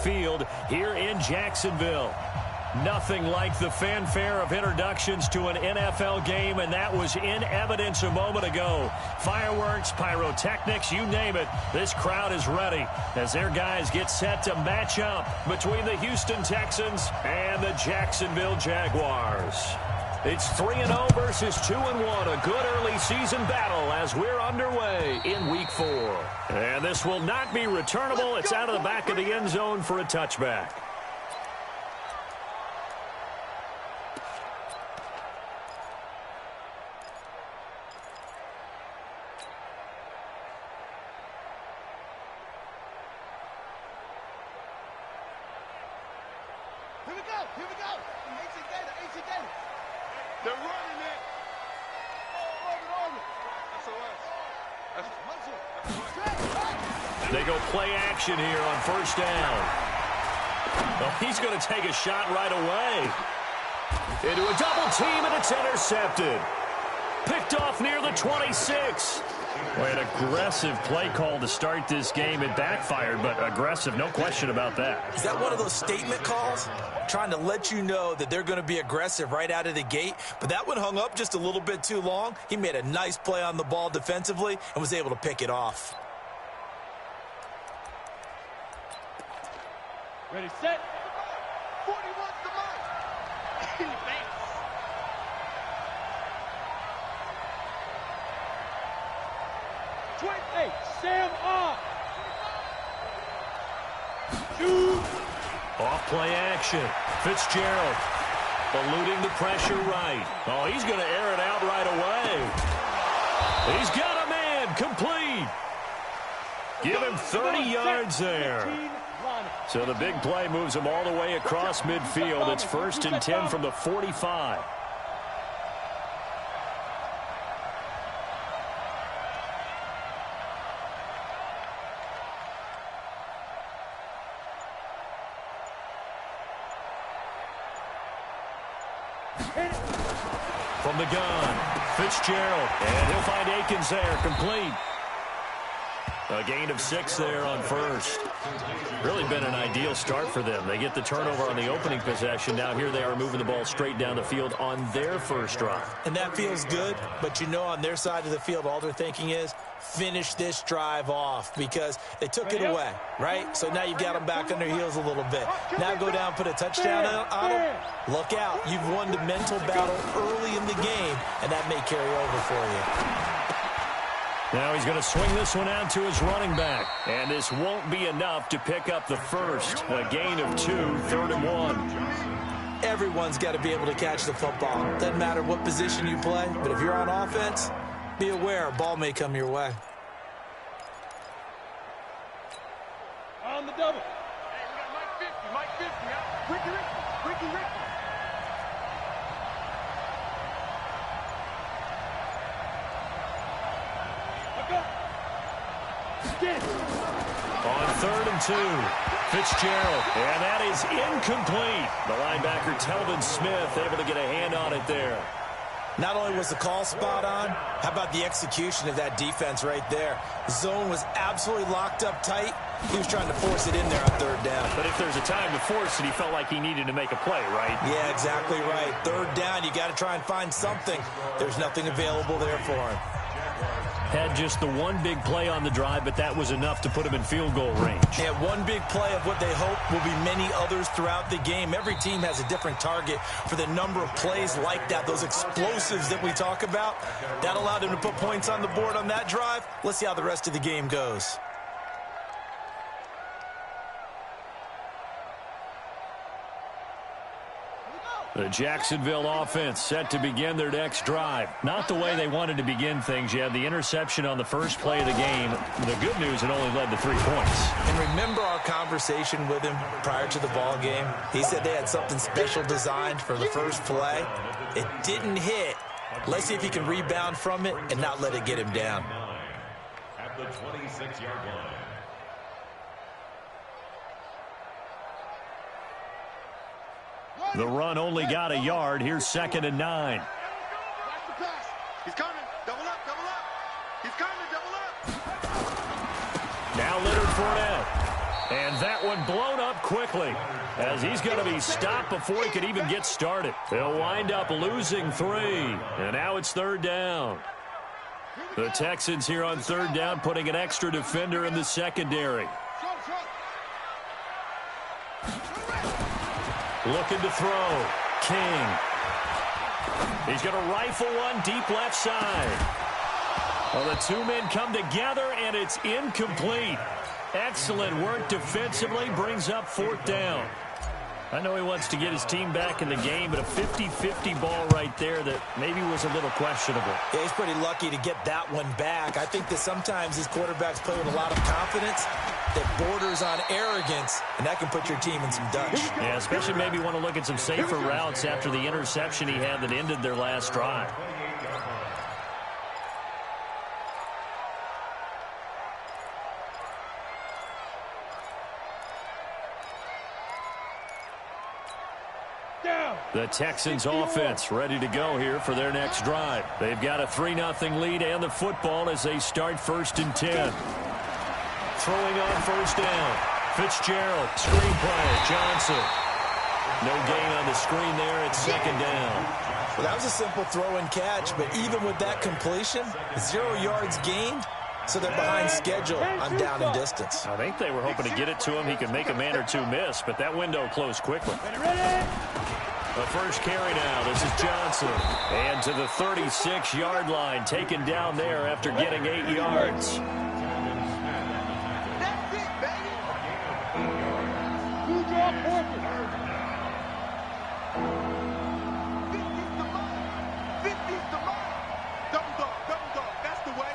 Field here in Jacksonville. Nothing like the fanfare of introductions to an NFL game, and that was in evidence a moment ago. Fireworks, pyrotechnics, you name it. This crowd is ready as their guys get set to match up between the Houston Texans and the Jacksonville Jaguars. It's 3-0 versus 2-1, a good early season battle as we're underway in Week 4. And this will not be returnable. It's out of the back of the end zone for a touchback. Here we go. AC Gator. They're running it. They go play action here on first down. Well, he's going to take a shot right away. Into a double team, and it's intercepted. Picked off near the 26. Boy, an aggressive play call to start this game. It backfired, but aggressive, no question about that. Is that one of those statement calls? Trying to let you know that they're going to be aggressive right out of the gate, but that one hung up just a little bit too long. He made a nice play on the ball defensively and was able to pick it off. Ready, set. 41's the mark. Hey, Sam off. Shoot. Off play action. Fitzgerald eluding the pressure right. Oh, he's going to air it out right away. He's got a man complete. Give him 30 yards there. So the big play moves him all the way across midfield. It's 1st and 10 from the 45. From the gun, Fitzgerald, and he'll find Akins there, complete. A gain of 6 there on first. Really been an ideal start for them. They get the turnover on the opening possession. Now here they are moving the ball straight down the field on their first drive. And that feels good, but you know on their side of the field, all they're thinking is finish this drive off because they took it away, right? So now you've got them back on their heels a little bit. Now go down, put a touchdown on them. Look out. You've won the mental battle early in the game, and that may carry over for you. Now he's going to swing this one out to his running back. And this won't be enough to pick up the first. A gain of 2, 3rd and 1. Everyone's got to be able to catch the football. Doesn't matter what position you play, but if you're on offense, be aware a ball may come your way. On the double. Hey, we got Mike 50, huh? Ricky. On 3rd and 2, Fitzgerald, and that is incomplete. The linebacker, Telvin Smith, able to get a hand on it there. Not only was the call spot on, how about the execution of that defense right there? The zone was absolutely locked up tight. He was trying to force it in there on 3rd down. But if there's a time to force it, he felt like he needed to make a play, right? Yeah, exactly right. 3rd down, you got to try and find something. There's nothing available there for him. Had just the one big play on the drive, but that was enough to put him in field goal range. Yeah, one big play of what they hope will be many others throughout the game. Every team has a different target for the number of plays like that, those explosives that we talk about. That allowed them to put points on the board on that drive. Let's see how the rest of the game goes. The Jacksonville offense set to begin their next drive. Not the way they wanted to begin things. You had the interception on the first play of the game. The good news, it only led to 3 points. And remember our conversation with him prior to the ball game? He said they had something special designed for the first play. It didn't hit. Let's see if he can rebound from it and not let it get him down. At the 26-yard line. The run only got a yard. Here's 2nd and 9. Watch the pass. He's coming. Double up. He's coming. Double up. Now Leonard Fournette. And That one blown up quickly, as he's going to be stopped before he could even get started. They'll wind up losing 3, and now it's 3rd down. The Texans here on 3rd down, putting an extra defender in the secondary. Looking to throw. King. He's going to rifle one deep left side. Well, the two men come together, and it's incomplete. Excellent work defensively, brings up 4th down. I know he wants to get his team back in the game, but a 50-50 ball right there that maybe was a little questionable. Yeah, he's pretty lucky to get that one back. I think that sometimes these quarterbacks play with a lot of confidence that borders on arrogance, and that can put your team in some dutch. Yeah, especially maybe want to look at some safer routes after the interception he had that ended their last drive. The Texans offense ready to go here for their next drive. They've got a 3-0 lead and the football as they start 1st and 10. Throwing on 1st down. Fitzgerald, screen play, Johnson. No gain on the screen there at 2nd down. Well, that was a simple throw and catch, but even with that completion, 0 yards gained, so they're behind schedule on down and distance. I think they were hoping to get it to him. He could make a man or two miss, but that window closed quickly. The first carry now. This is Johnson. And to the 36-yard line, taken down there after getting 8 yards. That's it, baby. Good job, Parker. 50's the mark. 50's the mark. Double dog, double dog. That's the way.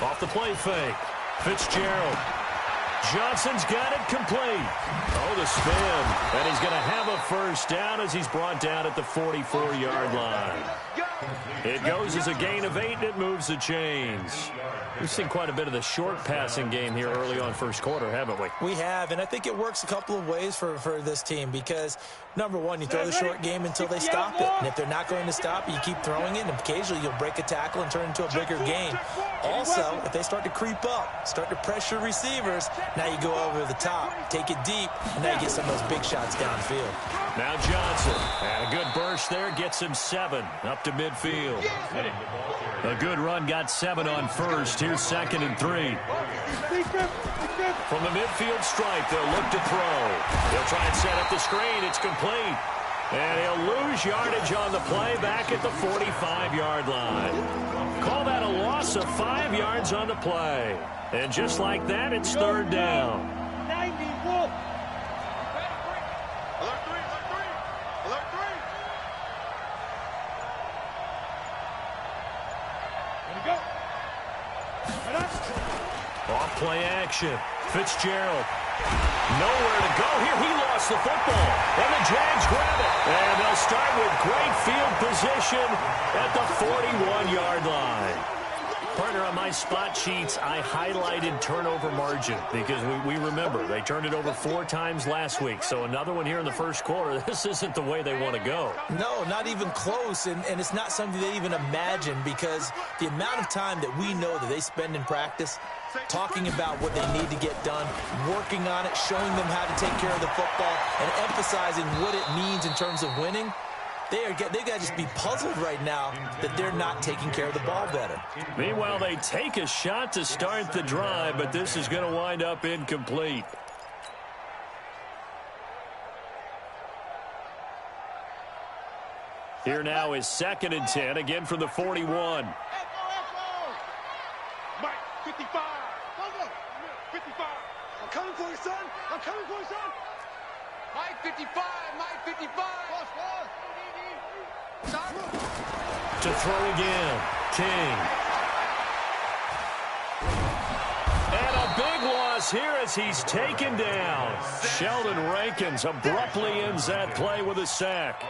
Off the play fake. Fitzgerald. Johnson's got it complete. Oh, the spin. And he's going to have a 1st down as he's brought down at the 44-yard line. It goes as a gain of 8, and it moves the chains. We've seen quite a bit of the short passing game here early on 1st quarter, haven't we? We have, and I think it works a couple of ways for this team because, number one, you throw the short game until they stop it. And if they're not going to stop it, you keep throwing it, and occasionally you'll break a tackle and turn into a bigger game. Also, if they start to creep up, start to pressure receivers, now you go over the top, take it deep, and now you get some of those big shots downfield. Now Johnson, and a good burst there, gets him 7 up to midfield. A good run got 7 on 1st. Here's 2nd and 3. From the midfield stripe, they'll look to throw. They'll try and set up the screen. It's complete. And he'll lose yardage on the play back at the 45-yard line. Call that a loss of 5 yards on the play. And just like that, it's 3rd down. 91. Alert 3, alert 3, alert 3. There we go. Off play action. Fitzgerald. Nowhere to go here. He lost the football. And the Jags grab it. And they'll start with great field position at the 41-yard line. Partner, on my spot sheets, I highlighted turnover margin because we remember they turned it over 4 times last week. So another one here in the 1st quarter. This isn't the way they want to go. No, not even close, and it's not something they even imagine because the amount of time that we know that they spend in practice talking about what they need to get done, working on it, showing them how to take care of the football, and emphasizing what it means in terms of winning. They got to just be puzzled right now that they're not taking care of the ball better. Meanwhile, they take a shot to start the drive, but this is going to wind up incomplete. Here now is 2nd and 10, again from the 41. Mike, 55. 55. I'm coming for you, son. I'm coming for you, son. Mike, 55. Mike, 55. To throw again. King. And a big loss here as he's taken down. Sheldon Rankins abruptly ends that play with a sack.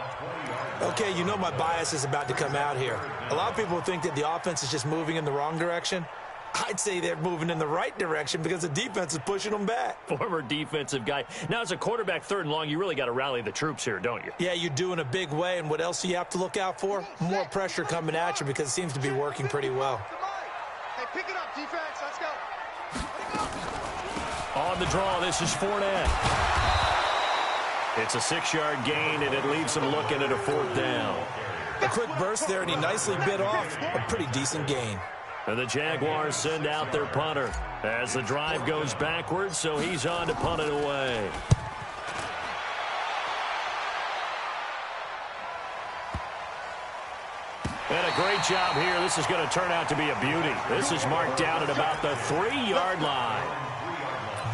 Okay, you know my bias is about to come out here. A lot of people think that the offense is just moving in the wrong direction. I'd say they're moving in the right direction because the defense is pushing them back. Former defensive guy. Now, as a quarterback 3rd and long, you really got to rally the troops here, don't you? Yeah, you do in a big way. And what else do you have to look out for? More pressure coming at you because it seems to be working pretty well. Hey, Pick it up, defense. Let's go. On the draw, this is Fournette. It's a 6-yard gain, and it leaves him looking at a 4th down. A quick burst there, and he nicely bit off a pretty decent gain. And the Jaguars send out their punter as the drive goes backwards, so he's on to punt it away. And a great job here. This is going to turn out to be a beauty. This is marked down at about the 3-yard line.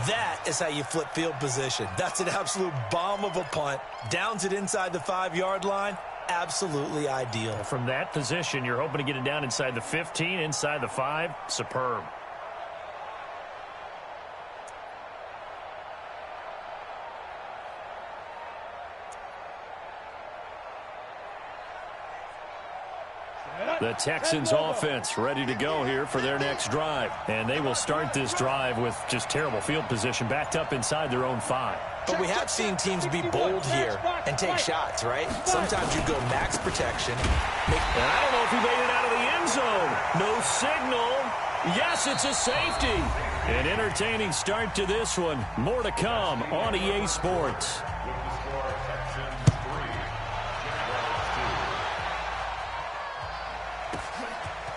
That is how you flip field position. That's an absolute bomb of a punt. Downs it inside the 5-yard line. Absolutely ideal. From that position, you're hoping to get it down inside the 15, inside the 5. Superb. The Texans offense ready to go here for their next drive. And they will start this drive with just terrible field position, backed up inside their own 5. But we have seen teams be bold here and take shots, right? Sometimes you go max protection. And I don't know if he made it out of the end zone. No signal. Yes, it's a safety. An entertaining start to this one. More to come on EA Sports.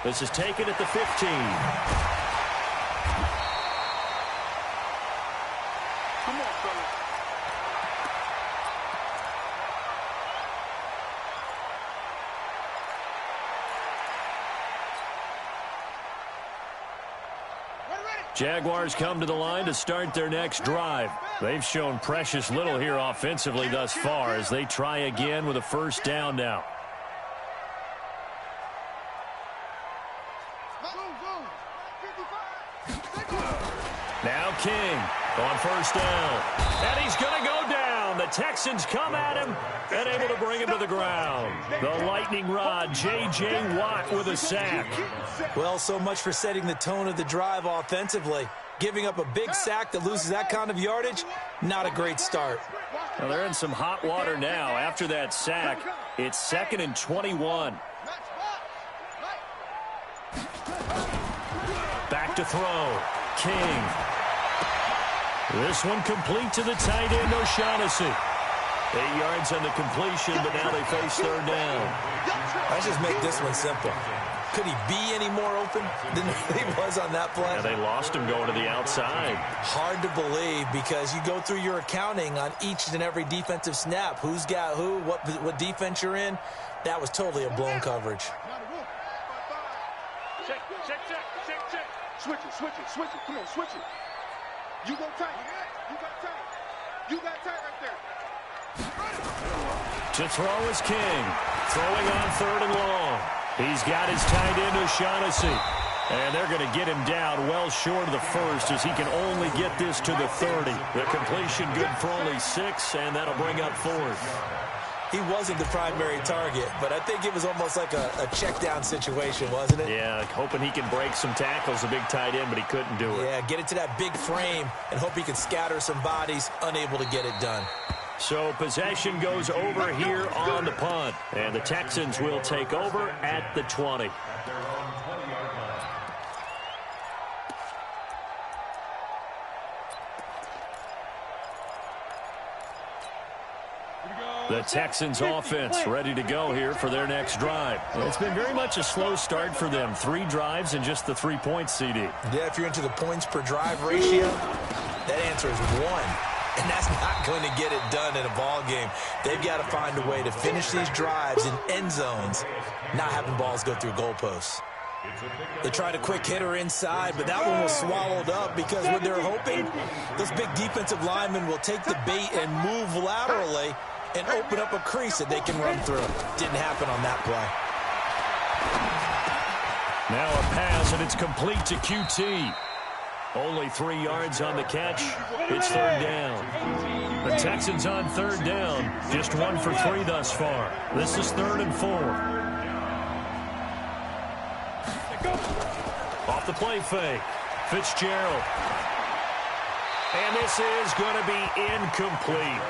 This is taken at the 15. Come on, fella. Jaguars come to the line to start their next drive. They've shown precious little here offensively thus far as they try again with a 1st down now. Now King on 1st down. And he's going to go down. The Texans come at him and able to bring him to the ground. The lightning rod, J.J. Watt with a sack. Well, so much for setting the tone of the drive offensively. Giving up a big sack that loses that kind of yardage, not a great start. Well, they're in some hot water now. After that sack, it's 2nd and 21. Back to throw. King. This one complete to the tight end, O'Shaughnessy. 8 yards on the completion, but now they face 3rd down. Let's just make this one simple. Could he be any more open than he was on that play? Yeah, they lost him going to the outside. Hard to believe because you go through your accounting on each and every defensive snap. Who's got who, what defense you're in. That was totally a blown coverage. Check. Switch it. Come on, switch it. You go tight. You got tight right there. To throw is King. Throwing on 3rd and long. He's got his tight end, O'Shaughnessy. And they're going to get him down well short of the 1st as he can only get this to the 30. The completion good for only 6, and that'll bring up 4th. He wasn't the primary target, but I think it was almost like a check-down situation, wasn't it? Yeah, hoping he can break some tackles, a big tight end, but he couldn't do it. Yeah, get it to that big frame and hope he can scatter some bodies, unable to get it done. So possession goes over here on the punt, and the Texans will take over at the 20. The Texans offense ready to go here for their next drive. It's been very much a slow start for them. 3 drives and just the 3 points, CD. Yeah, if you're into the points per drive ratio, that answer is 1. And that's not going to get it done in a ball game. They've got to find a way to finish these drives in end zones, not having balls go through goalposts. They tried a quick hitter inside, but that one was swallowed up because what they're hoping, those big defensive linemen will take the bait and move laterally and open up a crease that they can run through. Didn't happen on that play. Now a pass, and it's complete to QT. Only 3 yards on the catch. It's 3rd down. The Texans on 3rd down. Just 1 for 3 thus far. This is 3rd and 4. Off the play fake. Fitzgerald. And this is going to be incomplete.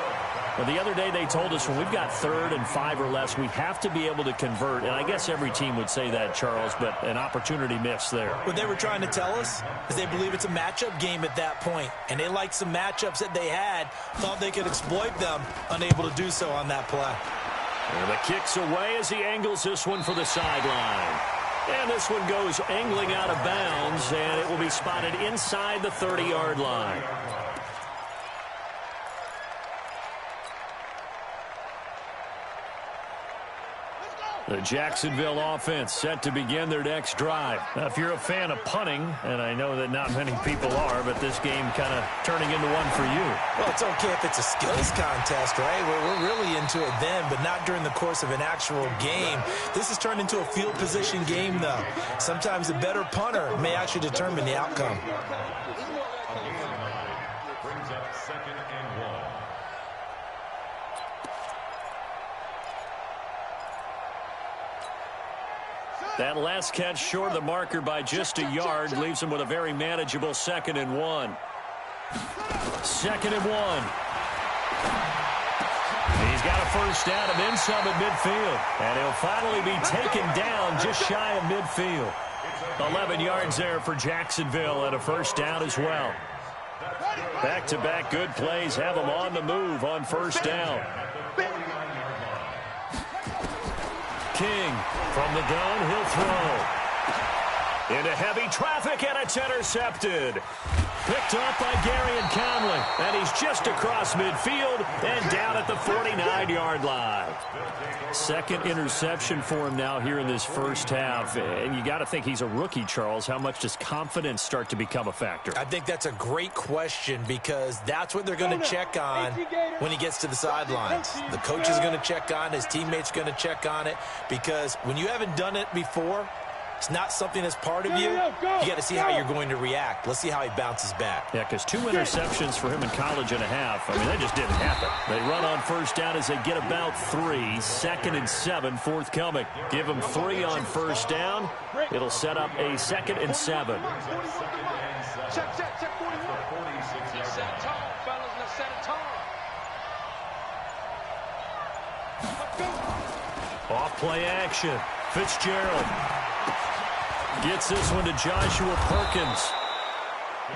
Well, the other day they told us when we've got 3rd and 5 or less, we have to be able to convert. And I guess every team would say that, Charles, but an opportunity missed there. What they were trying to tell us is they believe it's a matchup game at that point. And they liked some matchups that they had, thought they could exploit them, unable to do so on that play. And the kick's away as he angles this one for the sideline. And this one goes angling out of bounds, and it will be spotted inside the 30-yard line. The Jacksonville offense set to begin their next drive. Now, if you're a fan of punting, and I know that not many people are, but this game kind of turning into one for you. Well, it's okay if it's a skills contest, right? We're really into it then, but not during the course of an actual game. This has turned into a field position game, though. Sometimes a better punter may actually determine the outcome. Brings up 2nd and 1. That last catch short of the marker by just a yard leaves him with a very manageable 2nd and 1. 2nd and 1. He's got a first down and then some at midfield. And he'll finally be taken down just shy of midfield. 11 yards there for Jacksonville and a first down as well. Back-to-back good plays have them on the move on first down. King from the gun, he'll throw. Into heavy traffic, and it's intercepted. Picked up by Garyon Conley, and he's just across midfield and down at the 49-yard line. 2nd interception for him now here in this first half. And you got to think he's a rookie, Charles. How much does confidence start to become a factor? I think that's a great question because that's what they're going to check on when he gets to the sidelines. The coach is going to check on, his teammates are going to check on it because when you haven't done it before, it's not something that's part of you. You got to see how you're going to react. Let's see how he bounces back. Yeah, because 2 interceptions for him in college and a half. I mean, that just didn't happen. They run on first down as they get about 3. 2nd and 7 forthcoming. Give them 3 on first down. It'll set up a 2nd and 7. Check 41. Let's set it tall, fellas. Let's set it tall. Off play action. Fitzgerald gets this one to Joshua Perkins.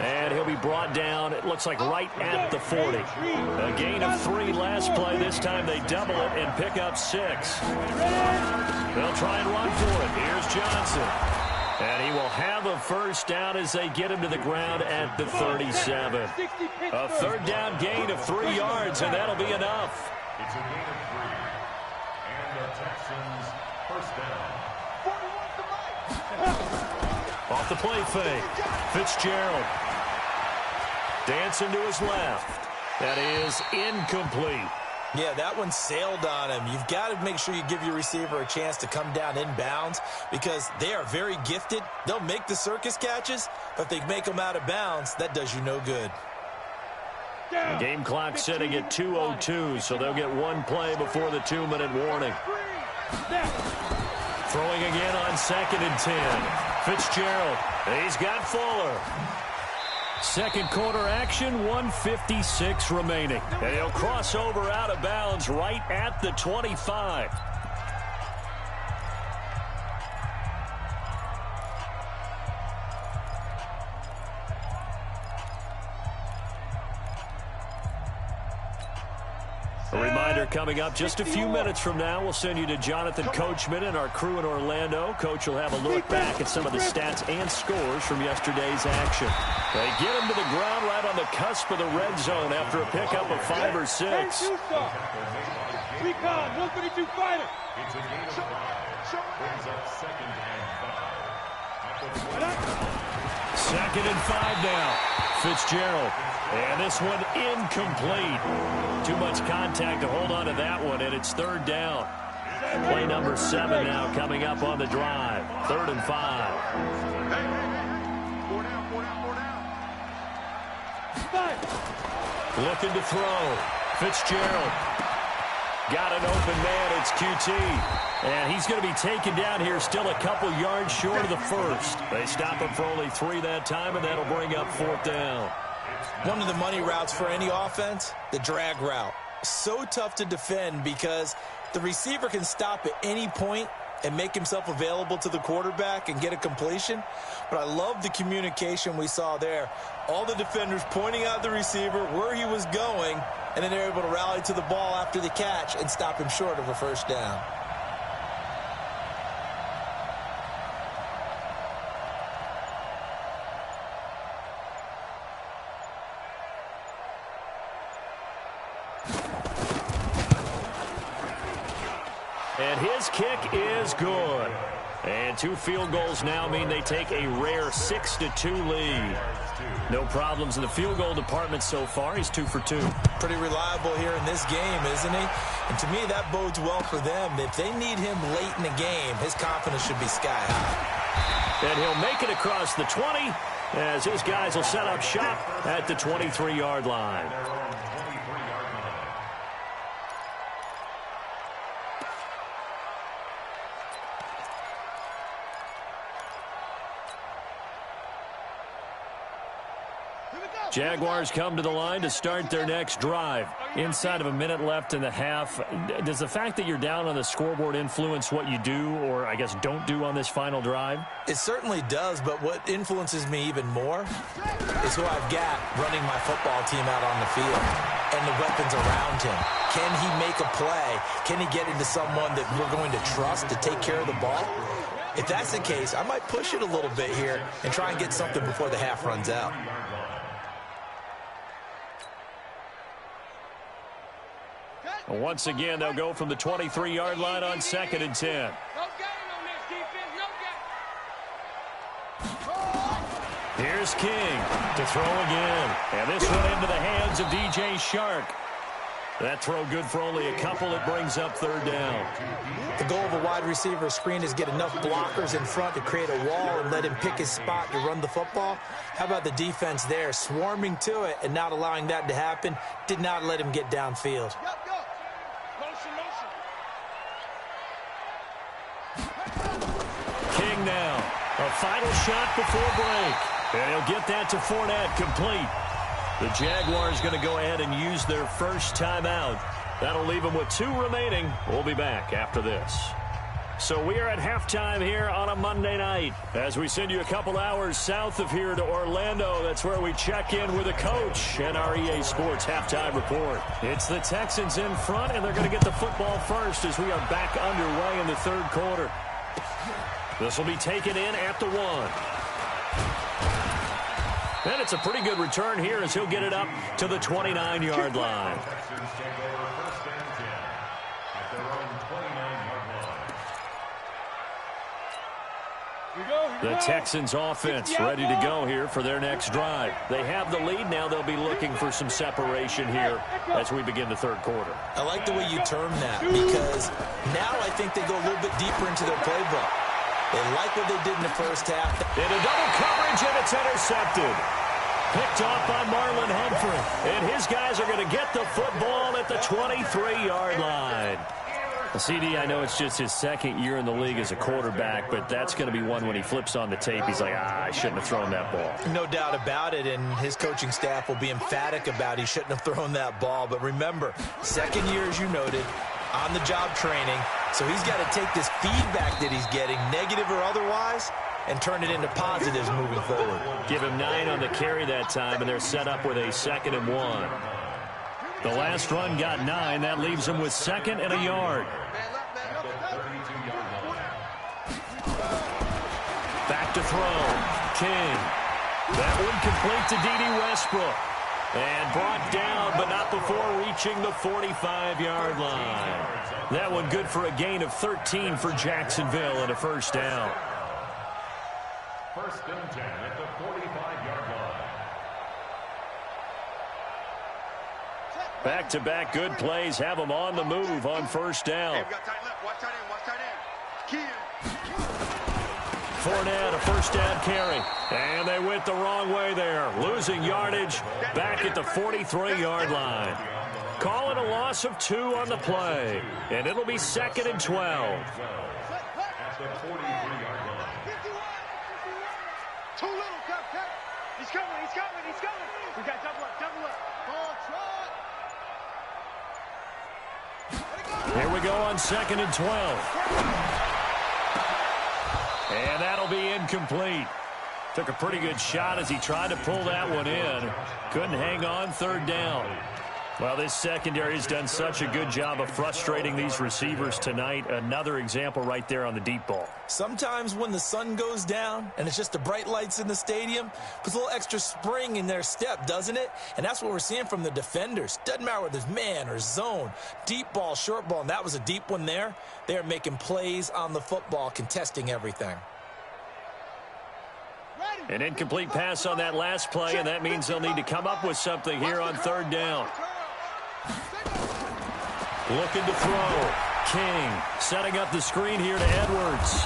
And he'll be brought down, it looks like right at the 40. A gain of 3 last play. This time they double it and pick up 6. They'll try and run for it. Here's Johnson. And he will have a first down as they get him to the ground at the 37. A 3rd down gain of 3 yards, and that'll be enough. It's a gain of 3. And the Texans first down. Off the play fake. Fitzgerald. Dancing to his left. That is incomplete. Yeah, that one sailed on him. You've got to make sure you give your receiver a chance to come down inbounds because they are very gifted. They'll make the circus catches, but if they make them out of bounds, that does you no good. Game clock setting at 2:02, so they'll get 1 play before the 2-minute warning. Throwing again on 2nd and 10. Fitzgerald. He's got Fuller. Second quarter action, 1:56 remaining. And he'll cross over out of bounds right at the 25. A reminder coming up just a few minutes from now, we'll send you to Jonathan Coachman and our crew in Orlando. Coach will have a look back at some of the stats and scores from yesterday's action. They get him to the ground right on the cusp of the red zone after a pickup of 5 or 6. Recon, 132 fighter. It's a gain of 5. Brings up 2nd and 5. 2nd and 5 now. Fitzgerald. And this one incomplete. Too much contact to hold on to that one, and it's 3rd down. Play number 7 now coming up on the drive. 3rd and 5. 4 down. Looking to throw. Fitzgerald. Got an open man. It's QT. And he's going to be taken down here still a couple yards short of the first. They stop him for only 3 that time, and that'll bring up 4th down. One of the money routes for any offense, the drag route. So tough to defend because the receiver can stop at any point and make himself available to the quarterback and get a completion. But I love the communication we saw there. All the defenders pointing out the receiver, where he was going, and then they're able to rally to the ball after the catch and stop him short of a first down. And his kick is good. And 2 field goals now mean they take a rare 6-2 lead. No problems in the field goal department so far. He's 2 for 2. Pretty reliable here in this game, isn't he? And to me, that bodes well for them. If they need him late in the game, his confidence should be sky high. And he'll make it across the 20 as his guys will set up shop at the 23-yard line. Jaguars come to the line to start their next drive. Inside of a minute left in the half. Does the fact that you're down on the scoreboard influence what you do, or I guess don't do on this final drive? It certainly does, but what influences me even more is who I've got running my football team out on the field and the weapons around him. Can he make a play? Can he get into someone that we're going to trust to take care of the ball? If that's the case, I might push it a little bit here and try and get something before the half runs out. Once again, they'll go from the 23-yard line on 2nd and 10. Here's King to throw again. And this one into the hands of DJ Shark. That throw good for only a couple. It brings up 3rd down. The goal of a wide receiver screen is get enough blockers in front to create a wall and let him pick his spot to run the football. How about the defense there, swarming to it and not allowing that to happen? Did not let him get downfield. King now. A final shot before break. And he'll get that to Fournette, complete. The Jaguars going to go ahead and use their first timeout. That'll leave them with 2 remaining. We'll be back after this. So we are at halftime here on a Monday night as we send you a couple hours south of here to Orlando. That's where we check in with the coach and our EA Sports halftime report. It's the Texans in front, and they're going to get the football first as we are back underway in the 3rd quarter. This will be taken in at the 1. And it's a pretty good return here as he'll get it up to the 29-yard line. The Texans offense ready to go here for their next drive. They have the lead. Now they'll be looking for some separation here as we begin the 3rd quarter. I like the way you term that because now I think they go a little bit deeper into their playbook. They like what they did in the first half. In a double coverage, and it's intercepted. Picked off by Marlon Humphrey. And his guys are going to get the football at the 23-yard line. CD, I know it's just his 2nd year in the league as a quarterback, but that's going to be one when he flips on the tape. He's like, I shouldn't have thrown that ball. No doubt about it, and his coaching staff will be emphatic about he shouldn't have thrown that ball. But remember, 2nd year, as you noted, on-the-job training. So he's got to take this feedback that he's getting, negative or otherwise, and turn it into positives moving forward. Give him 9 on the carry that time, and they're set up with a 2nd and 1. The last run got 9. That leaves him with 2nd and a yard. Back to throw. King. That one complete to D.D. Westbrook. And brought down, but not before reaching the 45-yard line. That one good for a gain of 13 for Jacksonville and a first down. 1st and 10 at the 45-yard line. Back-to-back good plays have them on the move on first down. Hey, we got tight left. Watch tight end. Watch tight end. Fournette, a first down carry. And they went the wrong way there. Losing yardage back at the 43-yard line. Calling a loss of 2 on the play. And it'll be 2nd and 12. At the 43-yard line. Too little, cut. He's coming. We got double up. go on 2nd and 12. And that'll be incomplete. Took a pretty good shot as he tried to pull that one in. Couldn't hang on, 3rd down. Well, this secondary has done such a good job of frustrating these receivers tonight. Another example right there on the deep ball. Sometimes when the sun goes down and it's just the bright lights in the stadium, puts a little extra spring in their step, doesn't it? And that's what we're seeing from the defenders. Doesn't matter whether it's man or zone, deep ball, short ball, and that was a deep one there. They're making plays on the football, contesting everything. An incomplete pass on that last play, and that means they'll need to come up with something here on 3rd down. Looking to throw. King setting up the screen here to Edwards.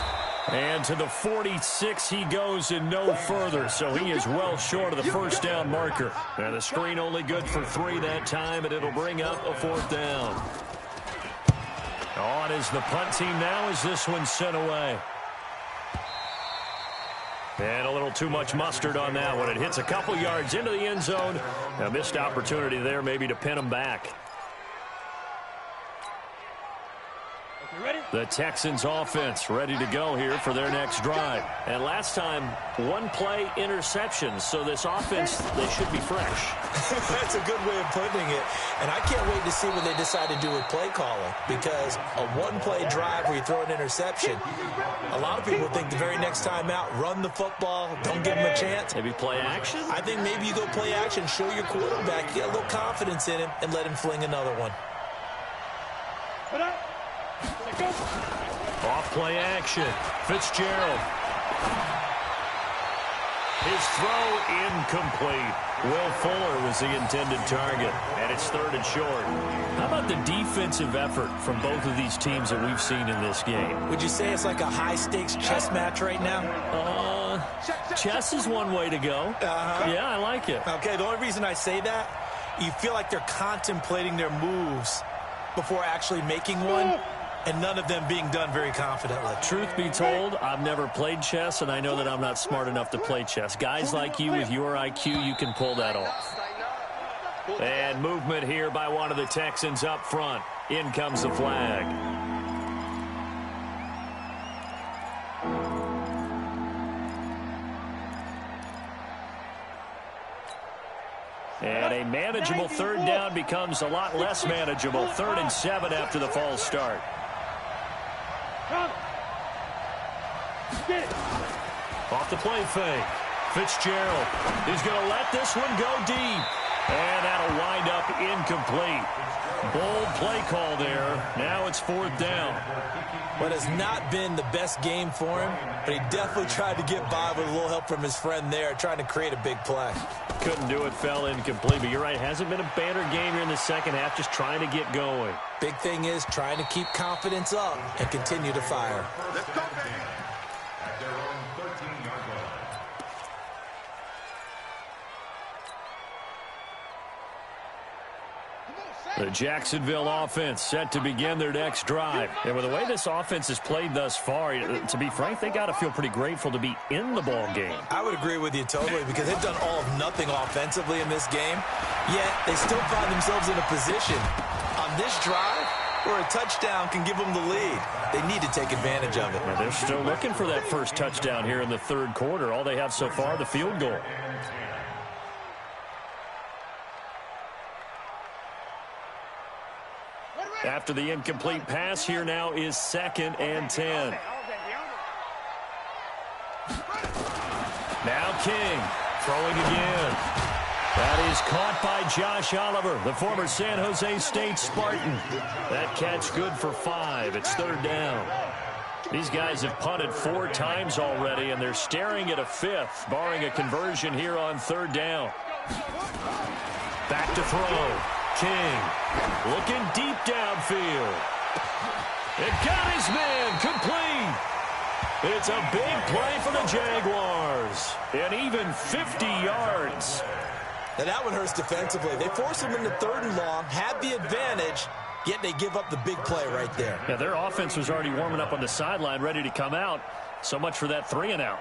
And to the 46 he goes and no further, so he is well short of the 1st down marker. And the screen only good for 3 that time, and it'll bring up a 4th down. On is the punt team now as this one's sent away. And a little too much mustard on that one. It hits a couple yards into the end zone. A missed opportunity there maybe to pin them back. The Texans offense ready to go here for their next drive. And last time, 1-play interceptions. So this offense, they should be fresh. That's a good way of putting it. And I can't wait to see what they decide to do with play calling. Because a 1-play drive where you throw an interception, a lot of people think the very next time out, run the football, don't give them a chance. Maybe play action? I think maybe you go play action, show your quarterback, get a little confidence in him, and let him fling another one. Off play action. Fitzgerald. His throw incomplete. Will Fuller was the intended target, and it's 3rd and short. How about the defensive effort from both of these teams that we've seen in this game? Would you say it's like a high-stakes chess match right now? Chess is one way to go. Yeah, I like it. Okay, the only reason I say that, you feel like they're contemplating their moves before actually making one, and none of them being done very confidently. Truth be told, I've never played chess, and I know that I'm not smart enough to play chess. Guys like you with your IQ, you can pull that off. And movement here by one of the Texans up front. In comes the flag. And a manageable 3rd down becomes a lot less manageable. 3rd and 7 after the false start. Off the play fake. Fitzgerald is going to let this one go deep. And that'll wind up incomplete. Bold play call there. Now it's 4th down. What has not been the best game for him, but he definitely tried to get by with a little help from his friend there, trying to create a big play. Couldn't do it, fell incomplete. But you're right, hasn't been a banner game here in the second half, just trying to get going. Big thing is trying to keep confidence up and continue to fire. Let's go. At their own 13-yard line. The Jacksonville offense set to begin their next drive. And with the way this offense has played thus far, to be frank, they got to feel pretty grateful to be in the ball game. I would agree with you totally, because they've done all of nothing offensively in this game, yet they still find themselves in a position on this drive where a touchdown can give them the lead. They need to take advantage of it. Well, they're still looking for that first touchdown here in the 3rd quarter. All they have so far, the field goal. After the incomplete pass, here now is 2nd and 10. Now King throwing again. That is caught by Josh Oliver, the former San Jose State Spartan. That catch good for 5. It's 3rd down. These guys have punted 4 times already, and they're staring at a 5th, barring a conversion here on 3rd down. Back to throw. King looking deep downfield. It got his man complete. It's a big play for the Jaguars. And even 50 yards. Now that one hurts defensively. They force him into 3rd and long, had the advantage, yet they give up the big play right there. Yeah, their offense was already warming up on the sideline, ready to come out. So much for that 3 and out.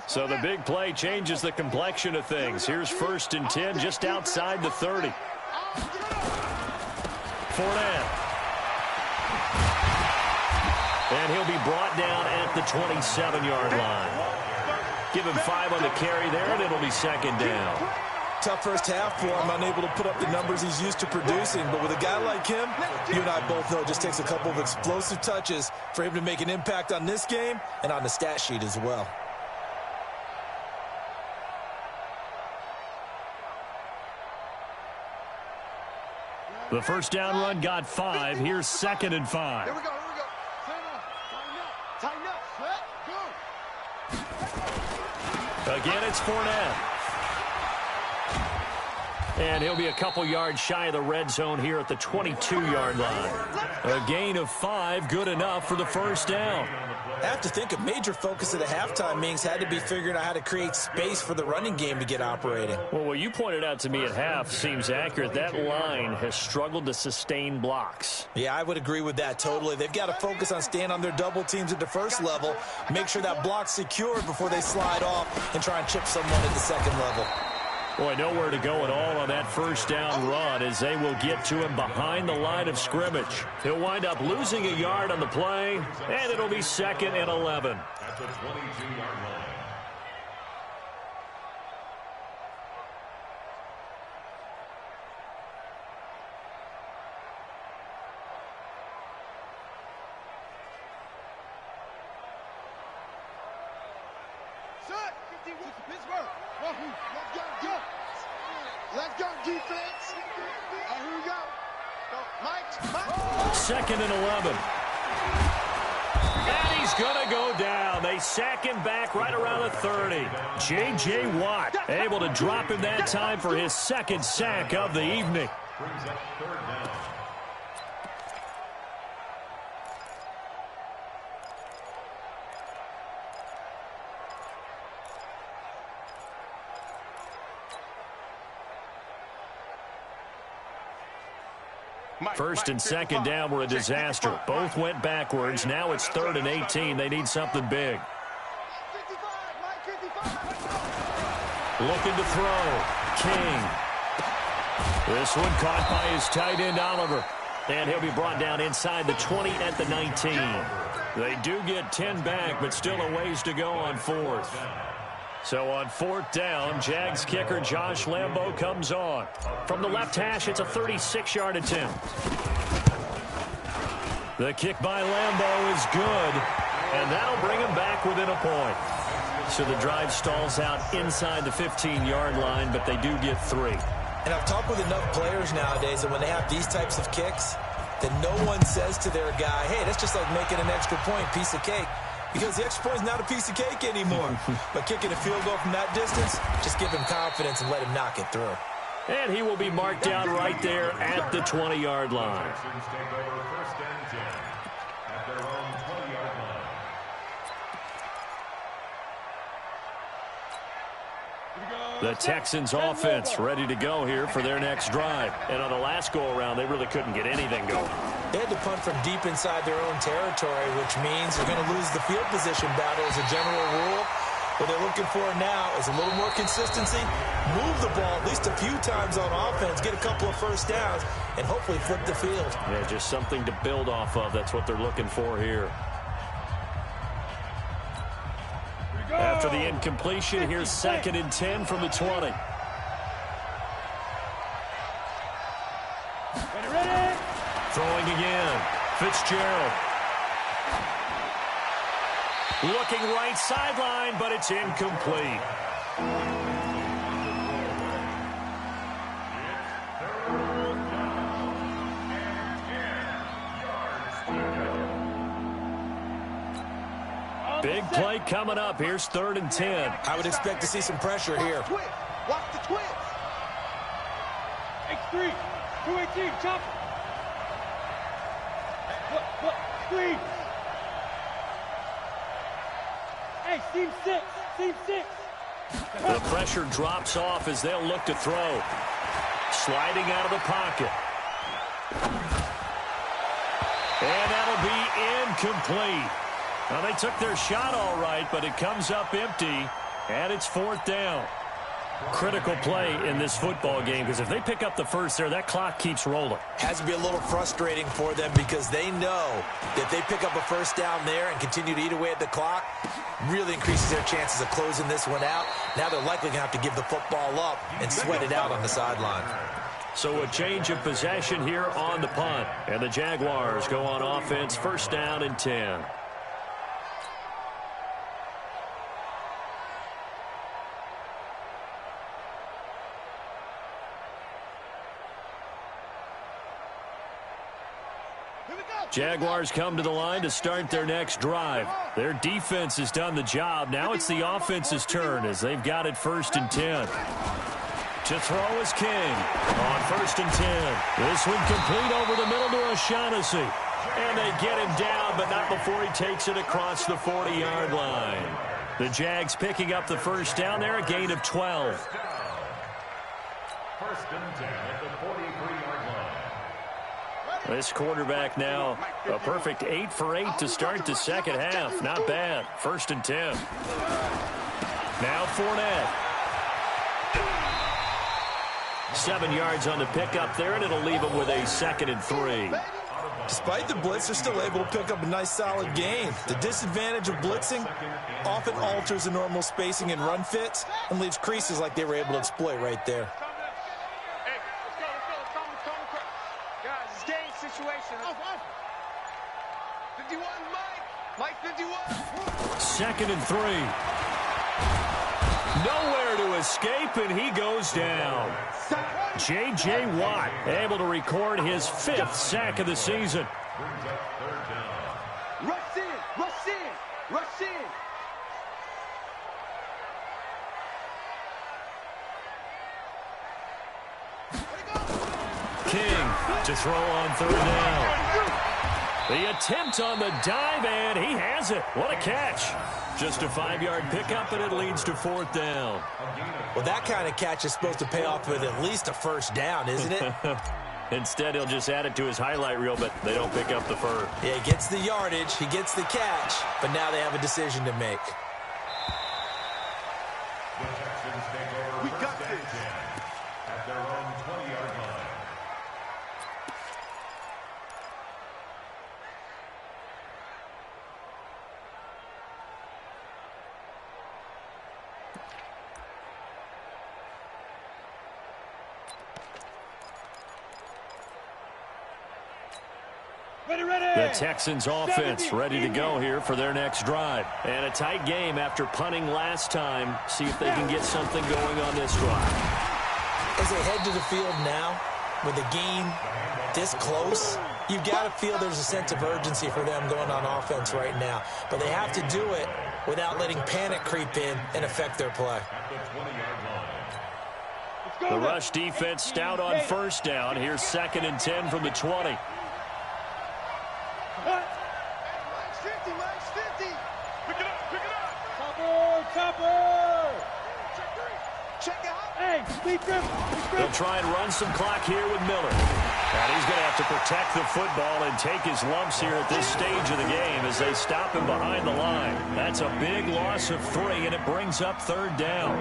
So the big play changes the complexion of things. Here's 1st and 10 just outside the 30. Fournette. And he'll be brought down at the 27-yard line. Give him 5 on the carry there, and it'll be second down. Tough first half for him, unable to put up the numbers he's used to producing. But with a guy like him, you and I both know it just takes a couple of explosive touches for him to make an impact on this game and on the stat sheet as well. The first down run got 5. Here's 2nd and 5. Here we go. Tighten up. Go. Again, it's Fournette. And he'll be a couple yards shy of the red zone here at the 22-yard line. A gain of 5, good enough for the first down. I have to think a major focus of the halftime meetings had to be figuring out how to create space for the running game to get operating. Well, what you pointed out to me at half seems accurate. That line has struggled to sustain blocks. Yeah, I would agree with that totally. They've got to focus on staying on their double teams at the first level, make sure that block's secured before they slide off and try and chip someone at the second level. Boy, nowhere to go at all on that first down run as they will get to him behind the line of scrimmage. He'll wind up losing a yard on the play, and it'll be 2nd and 11. At the 22-yard line. Let's go, defense. Here we go. Mike. 2nd and 11. And he's going to go down. They sack him back right around the 30. J.J. Watt able to drop him that time for his 2nd sack of the evening. Brings up 3rd down. First and 2nd down were a disaster. Both went backwards. Now it's 3rd and 18. They need something big. Looking to throw. King. This one caught by his tight end, Oliver. And he'll be brought down inside the 20 at the 19. They do get 10 back, but still a ways to go on 4th. So on 4th down, Jags kicker Josh Lambo comes on. From the left hash, it's a 36-yard attempt. The kick by Lambo is good, and that'll bring him back within a point. So the drive stalls out inside the 15-yard line, but they do get 3. And I've talked with enough players nowadays that when they have these types of kicks, that no one says to their guy, hey, that's just like making an extra point, piece of cake. Because the extra point is not a piece of cake anymore. But kicking a field goal from that distance, just give him confidence and let him knock it through. And he will be marked down right there at the 20-yard line. Texans take over 1st and 10 at their own 20-yard line. The Texans offense ready to go here for their next drive. And on the last go-around, they really couldn't get anything going. They had to punt from deep inside their own territory, which means they're going to lose the field position battle as a general rule. What they're looking for now is a little more consistency, move the ball at least a few times on offense, get a couple of first downs, and hopefully flip the field. Yeah, just something to build off of. That's what they're looking for here. After the incompletion, here's 2nd and 10 from the 20. Ready? Throwing again. Fitzgerald. Looking right sideline, but it's incomplete. Big play coming up. Here's 3rd and 10. I would expect to see some pressure here. Watch the twins. X3, 218, chop. Look, screen. Hey, seam 6. The pressure drops off as they'll look to throw. Sliding out of the pocket. And that'll be incomplete. Well, they took their shot all right, but it comes up empty, and it's 4th down. critical play in this football game, because if they pick up the first there, that clock keeps rolling. Has to be a little frustrating for them because they know that they pick up a first down there and continue to eat away at the clock, really increases their chances of closing this one out. Now they're likely going to have to give the football up and sweat it out on the sideline. So a change of possession here on the punt. And the Jaguars go on offense, first down and 10. Jaguars come to the line to start their next drive. Their defense has done the job. Now it's the offense's turn as they've got it first and 10. To throw is King on first and 10. This one complete over the middle to O'Shaughnessy. And they get him down, but not before he takes it across the 40-yard line. The Jags picking up the first down there, a gain of 12. First and 10 at the 43-yard line. This quarterback now a perfect 8 for 8 to start the second half. Not bad. First and 10. Now Fournette. 7 yards on the pickup there, and it'll leave him with a 2nd and 3. Despite the blitz, they're still able to pick up a nice, solid gain. The disadvantage of blitzing often alters the normal spacing and run fits and leaves creases like they were able to exploit right there. Situation. 51, Mike 51. 2nd and 3. Nowhere to escape, and he goes down. J.J. Watt able to record his 5th sack of the season. Rush in, rush in, rush in. King to throw on 3rd down. The attempt on the dive, and he has it. What a catch. Just a 5-yard pickup, and it leads to 4th down. Well, that kind of catch is supposed to pay off with at least a first down, isn't it? Instead, he'll just add it to his highlight reel, but they don't pick up the first. Yeah, he gets the yardage, he gets the catch, but now they have a decision to make. We got this. At their own 20-yard line. The Texans offense ready to go here for their next drive. And a tight game after punting last time. See if they can get something going on this drive. As they head to the field now, with the game this close, you've got to feel there's a sense of urgency for them going on offense right now. But they have to do it without letting panic creep in and affect their play. The rush defense stout on first down. Here's 2nd and 10 from the 20. They'll try and run some clock here with Miller. And he's going to have to protect the football and take his lumps here at this stage of the game as they stop him behind the line. That's a big loss of 3, and it brings up 3rd down.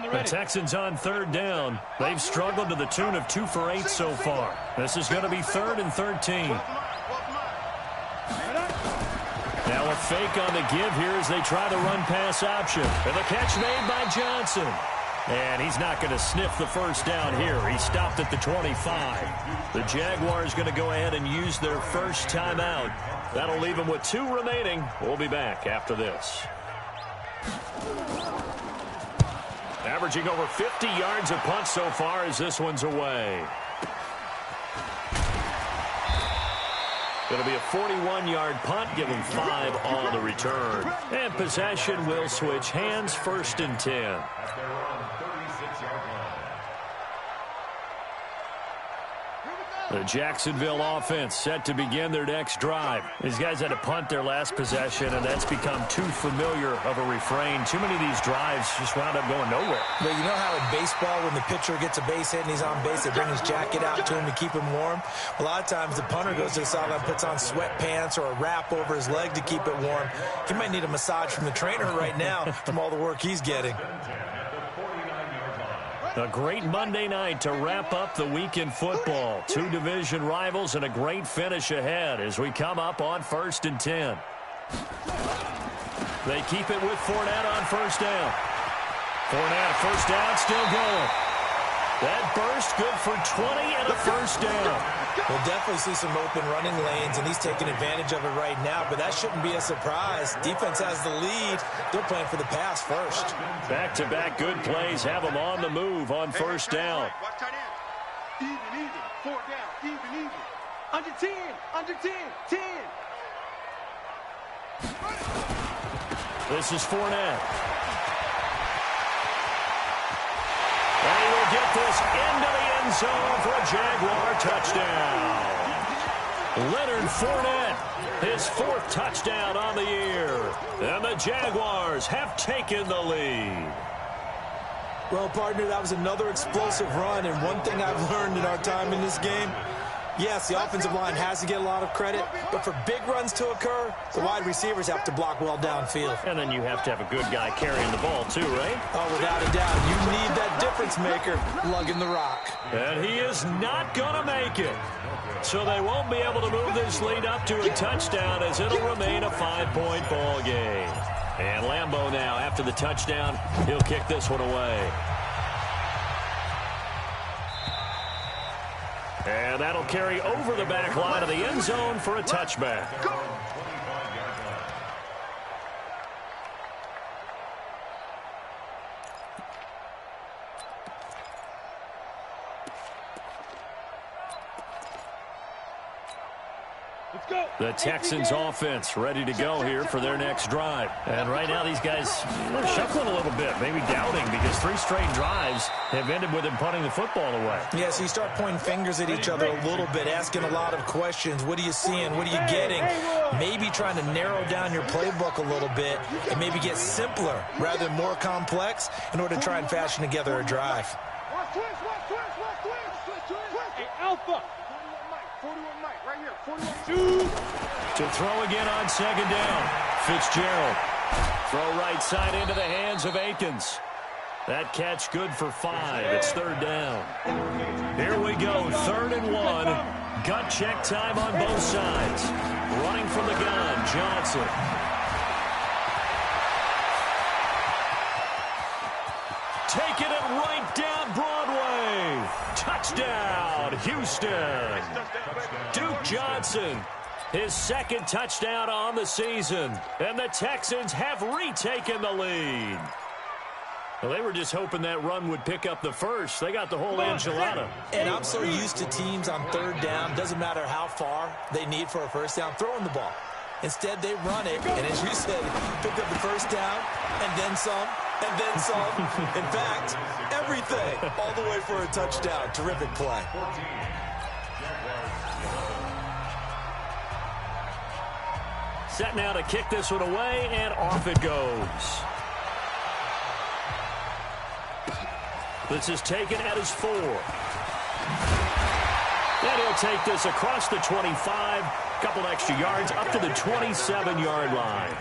The Texans on 3rd down. They've struggled to the tune of 2 for 8 so far. This is going to be 3rd and 13. Now a fake on the give here as they try the run-pass option. And the catch made by Johnson. And he's not going to sniff the first down here. He stopped at the 25. The Jaguars going to go ahead and use their first timeout. That'll leave them with 2 remaining. We'll be back after this. Averaging over 50 yards a punt so far as this one's away. Going to be a 41-yard punt, give them 5 on the return. And possession will switch hands, 1st and 10. At their own 36-yard line. The Jacksonville offense set to begin their next drive. These guys had to punt their last possession, and that's become too familiar of a refrain. Too many of these drives just wound up going nowhere. But you know how in baseball, when the pitcher gets a base hit and he's on base, they bring his jacket out to him to keep him warm? A lot of times the punter goes to the sideline, puts on sweatpants or a wrap over his leg to keep it warm. He might need a massage from the trainer right now from all the work he's getting. A great Monday night to wrap up the week in football. Two division rivals and a great finish ahead as we come up on 1st and 10. They keep it with Fournette on first down. Fournette, first down, still going. That burst good for 20 and a first down. We'll definitely see some open running lanes, and he's taking advantage of it right now, but that shouldn't be a surprise. Defense has the lead. They're playing for the pass first. Back-to-back good plays have them on the move on first down. Watch tight end. Even. 4 down. Even. Under 10. Under 10. 10. This is Fournette. And he will get this into the end zone for a Jaguar touchdown. Leonard Fournette, his 4th touchdown on the year. And the Jaguars have taken the lead. Well, partner, that was another explosive run, and one thing I've learned in our time in this game, yes, the offensive line has to get a lot of credit, but for big runs to occur, the wide receivers have to block well downfield. And then you have to have a good guy carrying the ball too, right? Oh, without a doubt. You need that difference maker lugging the rock. And he is not going to make it. So they won't be able to move this lead up to a touchdown as it'll remain a 5-point ball game. And Lambeau now, after the touchdown, he'll kick this one away. And that'll carry over the back line of the end zone for a touchback. The Texans offense ready to go here for their next drive. And right now these guys, they're shuffling a little bit, maybe doubting, because 3 straight drives have ended with them punting the football away. Yeah, so you start pointing fingers at each other a little bit, asking a lot of questions. What are you seeing? What are you getting? Maybe trying to narrow down your playbook a little bit and maybe get simpler rather than more complex in order to try and fashion together a drive. Watch twist. Hey, Alpha. 41 Mike, right here. 41. To throw again on 2nd down. Fitzgerald. Throw right side into the hands of Akins. That catch good for 5. It's 3rd down. Here we go, 3rd and 1. Gut check time on both sides. Running from the gun, Johnson. Taking it right down Broadway. Touchdown, Houston. Duke Johnson, his 2nd touchdown on the season. And the Texans have retaken the lead. Well, they were just hoping that run would pick up the first. They got the whole enchilada. And I'm so used to teams on 3rd down, doesn't matter how far they need for a first down, throwing the ball. Instead, they run it, and as you said, pick up the first down, and then some, and then some. In fact, everything, all the way for a touchdown. Terrific play. Set now to kick this one away, and off it goes. This is taken at his 4. And he'll take this across the 25. Couple extra yards up to the 27-yard line.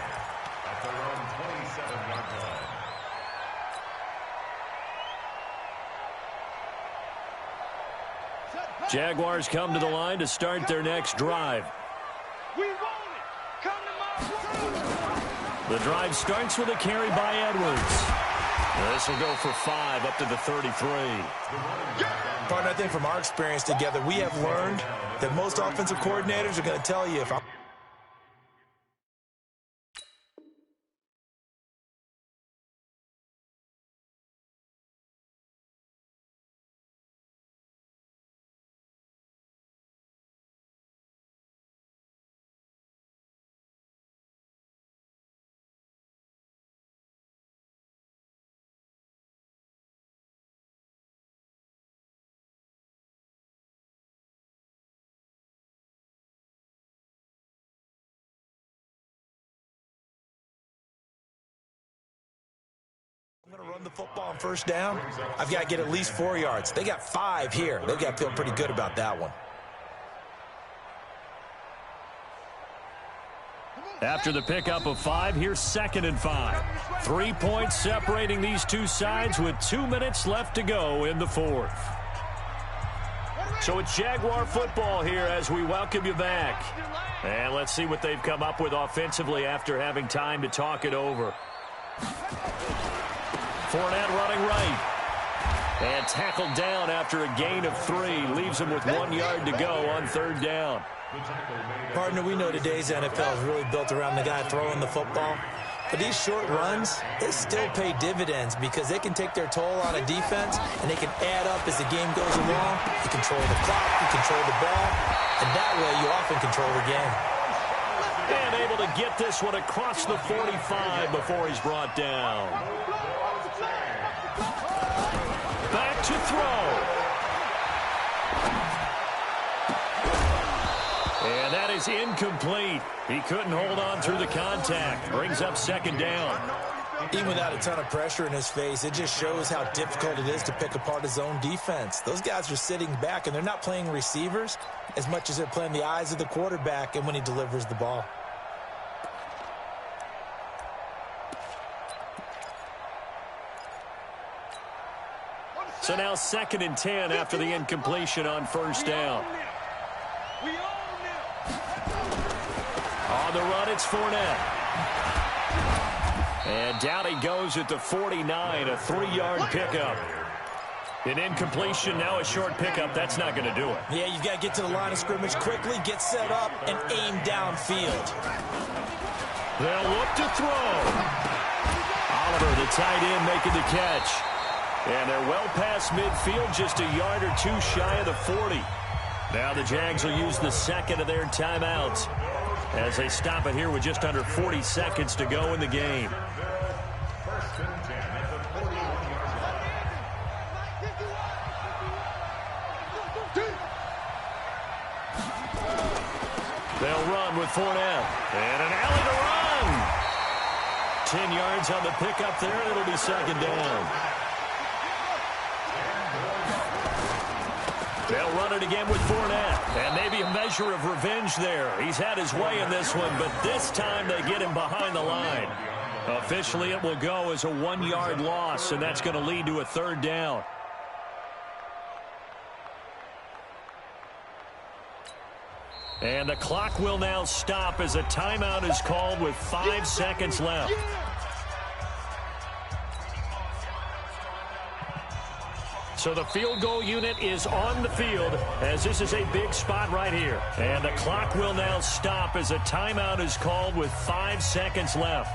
Jaguars come to the line to start their next drive. We want it. Come to my The drive starts with a carry by Edwards. This will go for 5 up to the 33. Partner, I think from our experience together, we have learned that most offensive coordinators are going to tell you, if I'm run the football on first down, I've got to get at least 4 yards. They got 5 here. They've got to feel pretty good about that one. After the pickup of 5, here's 2nd and 5. 3 points separating these two sides with 2 minutes left to go in the 4th. So it's Jaguar football here as we welcome you back. And let's see what they've come up with offensively after having time to talk it over. Fournette running right. And tackled down after a gain of 3. Leaves him with 1 yard to go on 3rd down. Partner, we know today's NFL is really built around the guy throwing the football. But these short runs, they still pay dividends because they can take their toll on a defense, and they can add up as the game goes along. You control the clock, you control the ball, and that way you often control the game. And able to get this one across the 45 before he's brought down. Back to throw. And that is incomplete. He couldn't hold on through the contact. Brings up 2nd down. Even without a ton of pressure in his face, it just shows how difficult it is to pick apart his own defense. Those guys are sitting back, and they're not playing receivers as much as they're playing the eyes of the quarterback and when he delivers the ball. So now 2nd and 10 after the incompletion on 1st down. On the run, it's Fournette. And down he goes at the 49, a 3-yard pickup. An incompletion, now a short pickup. That's not going to do it. Yeah, you've got to get to the line of scrimmage quickly, get set up, and aim downfield. They'll look to throw. Oliver, the tight end, making the catch. And they're well past midfield, just a yard or 2 shy of the 40. Now the Jags will use the 2nd of their timeouts as they stop it here with just under 40 seconds to go in the game. They'll run with Fournette. And an alley to run. 10 yards on the pickup there, and it'll be 2nd down. They'll run it again with Fournette. And maybe a measure of revenge there. He's had his way in this one, but this time they get him behind the line. Officially, it will go as a 1-yard loss, and that's going to lead to a 3rd down. And the clock will now stop as a timeout is called with 5 seconds left. So the field goal unit is on the field as this is a big spot right here. And the clock will now stop as a timeout is called with 5 seconds left.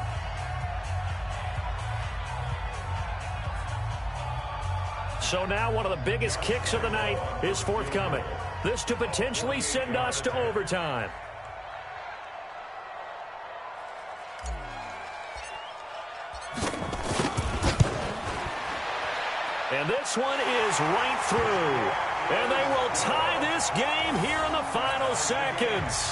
So now one of the biggest kicks of the night is forthcoming. This to potentially send us to overtime. And this one is right through. And they will tie this game here in the final seconds.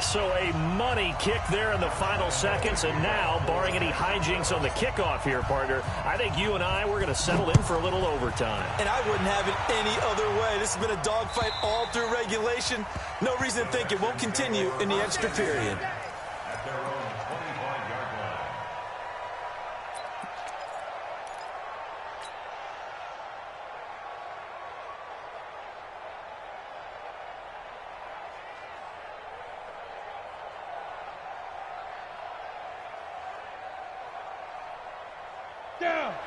So a money kick there in the final seconds. And now, barring any hijinks on the kickoff here, partner, I think you and I, we're going to settle in for a little overtime. And I wouldn't have it any other way. This has been a dogfight all through regulation. No reason to think it won't continue in the extra period.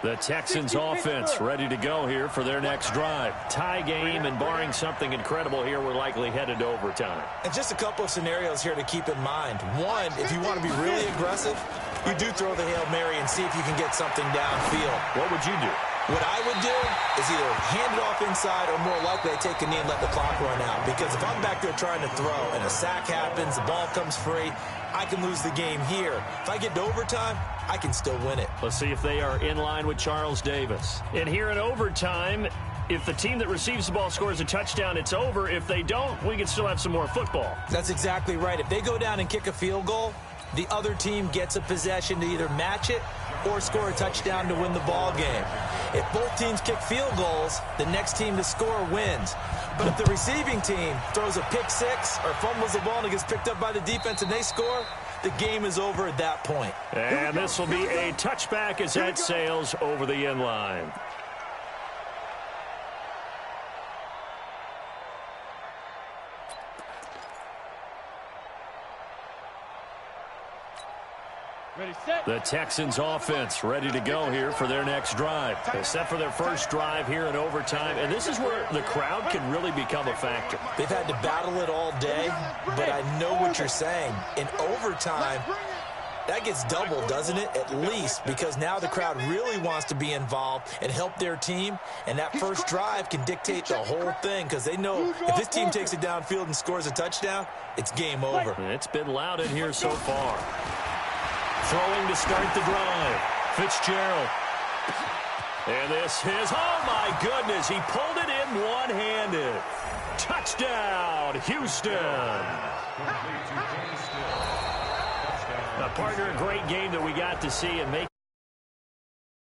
The Texans offense ready to go here for their next drive. Tie game, and barring something incredible here, we're likely headed to overtime. And just a couple of scenarios here to keep in mind. One, if you want to be really aggressive, you do throw the Hail Mary and see if you can get something downfield. What would you do? What I would do is either hand it off inside or more likely I take a knee and let the clock run out. Because if I'm back there trying to throw and a sack happens, the ball comes free, I can lose the game here. If I get to overtime, I can still win it. Let's see if they are in line with Charles Davis. And here in overtime, if the team that receives the ball scores a touchdown, it's over. If they don't, we can still have some more football. That's exactly right. If they go down and kick a field goal, the other team gets a possession to either match it or score a touchdown to win the ball game. If both teams kick field goals, the next team to score wins. But if the receiving team throws a pick six or fumbles the ball and it gets picked up by the defense and they score, the game is over at that point. And this will be a touchback as that sails over the end line. The Texans offense ready to go here for their next drive. They're set for their first drive here in overtime, and this is where the crowd can really become a factor. They've had to battle it all day, but I know what you're saying. In overtime, that gets doubled, doesn't it? At least, because now the crowd really wants to be involved and help their team, and that first drive can dictate the whole thing because they know if this team takes it downfield and scores a touchdown, it's game over. It's been loud in here so far. Throwing to start the drive. Fitzgerald. And this is, oh my goodness, he pulled it in one-handed. Touchdown, Houston. Partner, a great game that we got to see and make